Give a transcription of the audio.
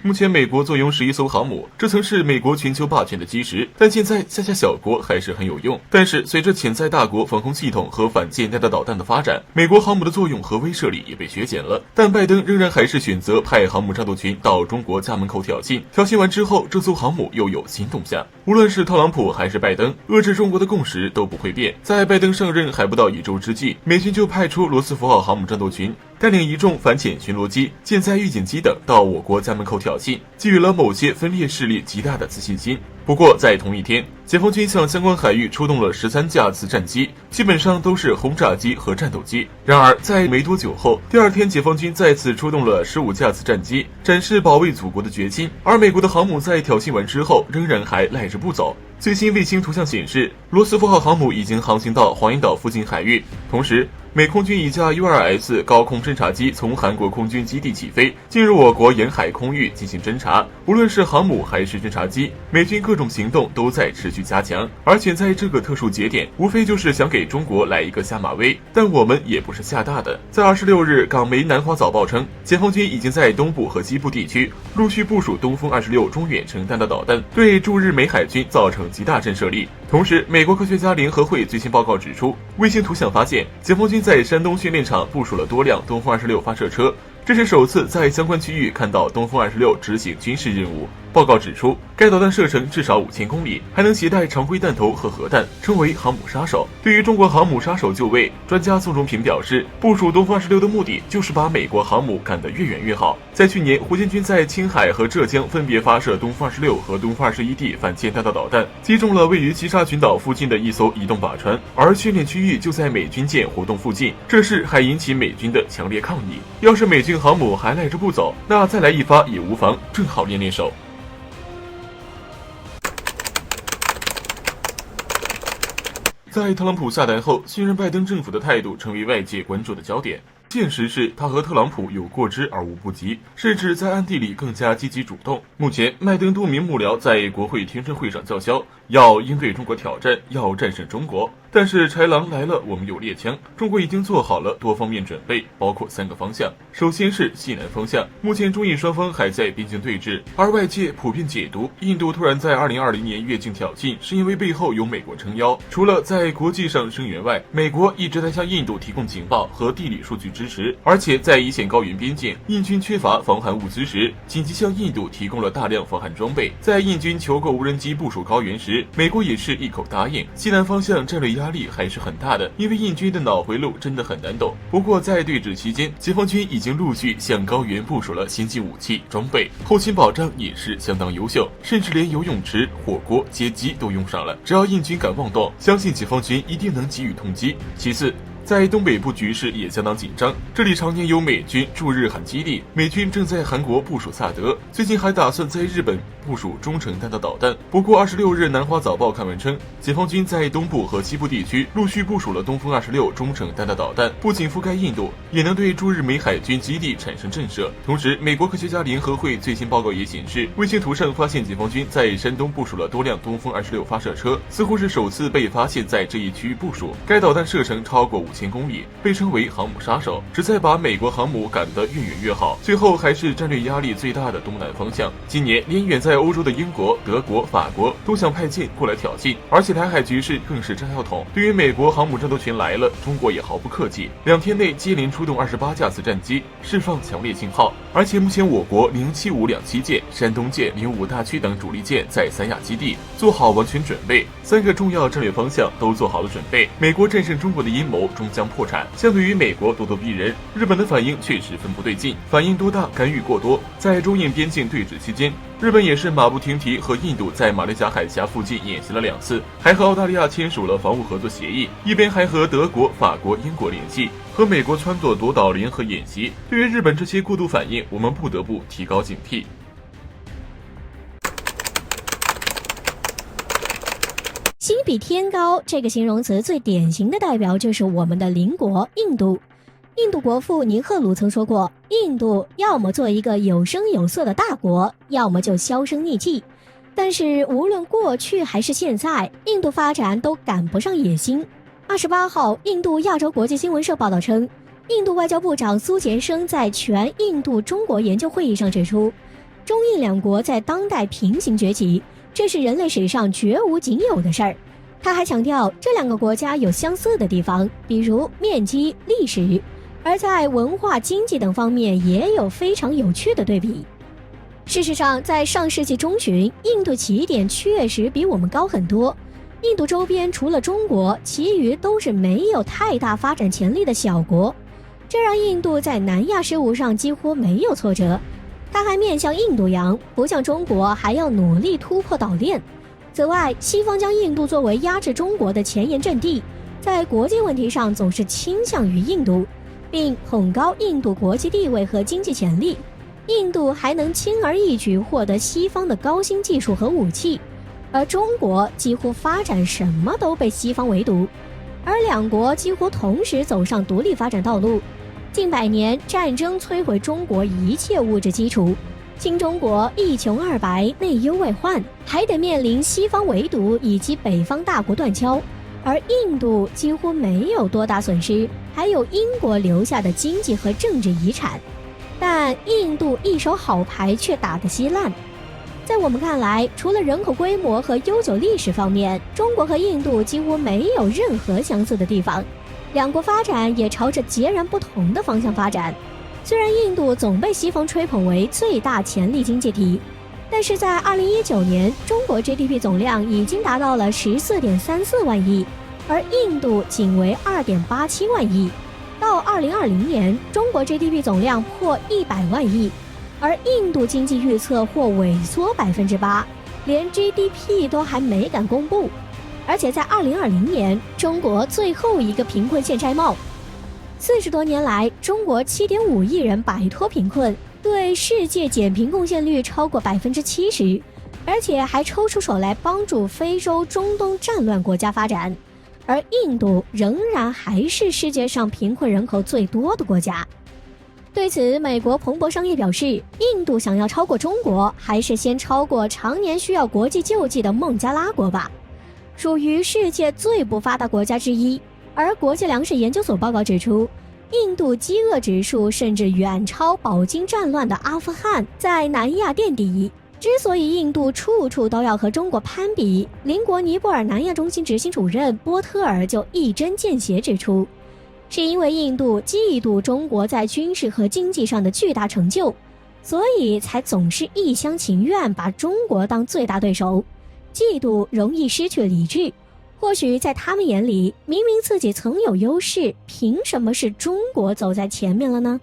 目前美国坐拥11艘航母，这曾是美国全球霸权的基石，但现在下小国还是很有用。但是随着潜在大国防空系统和反舰弹道导弹的发展，美国航母的作用和威慑力也被削减了。但拜登仍然还是选择派航母战斗群到中国家门口挑衅，挑衅完之后，这艘航母又有新动向。无论是特朗普还是拜登，遏制中国的共识都不会变。在拜登上任还不到1周之际，美军就派出罗斯福号航母战斗群，带领1众反潜巡逻机、舰载预警机等到我国家门口挑衅，给予了某些分裂势力极大的自信心。不过在同一天，解放军向相关海域出动了13架次战机，基本上都是轰炸机和战斗机。然而在没多久后，第2天解放军再次出动了15架次战机，展示保卫祖国的决心。而美国的航母在挑衅完之后，仍然还赖着不走。最新卫星图像显示，罗斯福号航母已经航行到黄岩岛附近海域，同时美空军一架 U-2S 高空侦察机从韩国空军基地起飞，进入我国沿海空域进行侦察。无论是航母还是侦察机，美军各种行动都在持续加强，而且在这个特殊节点，无非就是想给中国来一个下马威。但我们也不是吓大的。在26日，港媒南华早报称，解放军已经在东部和西部地区陆续部署东风26中远程弹道导弹，对驻日美海军造成极大震慑力。同时，美国科学家联合会最新报告指出，卫星图像发现，解放军在山东训练场部署了多辆东风26发射车，这是首次在相关区域看到东风26执行军事任务。报告指出，该导弹射程至少5000公里，还能携带常规弹头和核弹，称为航母杀手。对于中国航母杀手就位，专家宋仲平表示，部署东风26的目的就是把美国航母赶得越远越好。在去年，胡建军在青海和浙江分别发射东风26和东风21D 反舰弹道导弹，击中了位于西沙群岛附近的一艘移动靶船，而训练区域就在美军舰活动附近，这事还引起美军的强烈抗议。要是美军航母还赖着不走，那再来一发也无妨，正好练练手。在特朗普下台后，新任拜登政府的态度成为外界关注的焦点。现实是他和特朗普有过之而无不及，甚至在暗地里更加积极主动。目前，拜登多名幕僚在国会听证会上叫嚣，要应对中国挑战，要战胜中国。但是豺狼来了，我们有猎枪。中国已经做好了多方面准备，包括3个方向。首先是西南方向，目前中印双方还在边境对峙，而外界普遍解读印度突然在2020年越境挑衅，是因为背后有美国撑腰。除了在国际上声援外，美国一直在向印度提供情报和地理数据支持，而且在一线高原边境，印军缺乏防寒物资时，紧急向印度提供了大量防寒装备。在印军求购无人机部署高原时，美国也是一口答应。西南方向战略压力还是很大的，因为印军的脑回路真的很难懂。不过在对峙期间，解放军已经陆续向高原部署了先进武器装备，后勤保障也是相当优秀，甚至连游泳池、火锅、接机都用上了。只要印军敢妄动，相信解放军一定能给予痛击。其次，在东北部局势也相当紧张，这里常年有美军驻日韩基地，美军正在韩国部署萨德，最近还打算在日本部署中程弹道导弹。不过26日南华早报刊文称，解放军在东部和西部地区陆续部署了东风26中程弹道导弹，不仅覆盖印度，也能对驻日美海军基地产生震慑。同时，美国科学家联合会最新报告也显示，卫星图上发现解放军在山东部署了多辆东风26发射车，似乎是首次被发现在这一区域部署。该导弹射程超过5000公里，被称为航母杀手，旨在把美国航母赶得越远越好。最后还是战略压力最大的东南方向，今年连远在欧洲的英国、德国、法国都想派舰过来挑衅，而且台海局势更是炸药桶。对于美国航母战斗群来了，中国也毫不客气，2天内接连出动28架次战机，释放强烈信号。而且目前我国075两栖舰、山东舰、05大驱等主力舰在三亚基地做好完全准备，3个重要战略方向都做好了准备。美国战胜中国的阴谋终将破产。相对于美国咄咄逼人，日本的反应却十分不对劲，反应多大，干预过多。在中印边境对峙期间，日本也是马不停蹄和印度在马六甲海峡附近演习了2次，还和澳大利亚签署了防务合作协议，一边还和德国、法国、英国联系，和美国撺掇夺岛联合演习。对于日本这些过度反应，我们不得不提高警惕。心比天高这个形容词最典型的代表就是我们的邻国印度。印度国父尼赫鲁曾说过，印度要么做一个有声有色的大国，要么就销声匿迹。但是无论过去还是现在，印度发展都赶不上野心。28号，印度亚洲国际新闻社报道称，印度外交部长苏杰生在全印度中国研究会议上指出，中印两国在当代平行崛起，这是人类史上绝无仅有的事儿。他还强调这两个国家有相似的地方，比如面积、历史，而在文化、经济等方面也有非常有趣的对比。事实上，在上世纪中旬，印度起点确实比我们高很多。印度周边除了中国，其余都是没有太大发展潜力的小国，这让印度在南亚事务上几乎没有挫折。它还面向印度洋，不像中国还要努力突破岛链。此外，西方将印度作为压制中国的前沿阵地，在国际问题上总是倾向于印度，并捧高印度国际地位和经济潜力。印度还能轻而易举获得西方的高新技术和武器，而中国几乎发展什么都被西方围堵，而两国几乎同时走上独立发展道路。近百年战争摧毁中国一切物质基础，新中国一穷二白，内忧外患，还得面临西方围堵以及北方大国断交。而印度几乎没有多大损失，还有英国留下的经济和政治遗产。但印度一手好牌却打得稀烂。在我们看来，除了人口规模和悠久历史方面，中国和印度几乎没有任何相似的地方，两国发展也朝着截然不同的方向发展。虽然印度总被西方吹捧为最大潜力经济体，但是在2019年，中国 GDP 总量已经达到了14.34万亿，而印度仅为2.87万亿。到2020年，中国 GDP 总量破100万亿，而印度经济预测或萎缩8%，连 GDP 都还没敢公布。而且在2020年，中国最后一个贫困县摘帽。40多年来，中国7.5亿人摆脱贫困，对世界减贫贡献率超过70%，而且还抽出手来帮助非洲、中东战乱国家发展。而印度仍然还是世界上贫困人口最多的国家。对此，美国彭博商业表示，印度想要超过中国，还是先超过常年需要国际救济的孟加拉国吧。属于世界最不发达国家之一，而国际粮食研究所报告指出，印度饥饿指数甚至远超饱经战乱的阿富汗，在南亚垫底。之所以印度处处都要和中国攀比，邻国尼泊尔南亚中心执行主任波特尔就一针见血指出，是因为印度嫉妒中国在军事和经济上的巨大成就，所以才总是一厢情愿把中国当最大对手。嫉妒容易失去理智，或许在他们眼里，明明自己曾有优势，凭什么是中国走在前面了呢？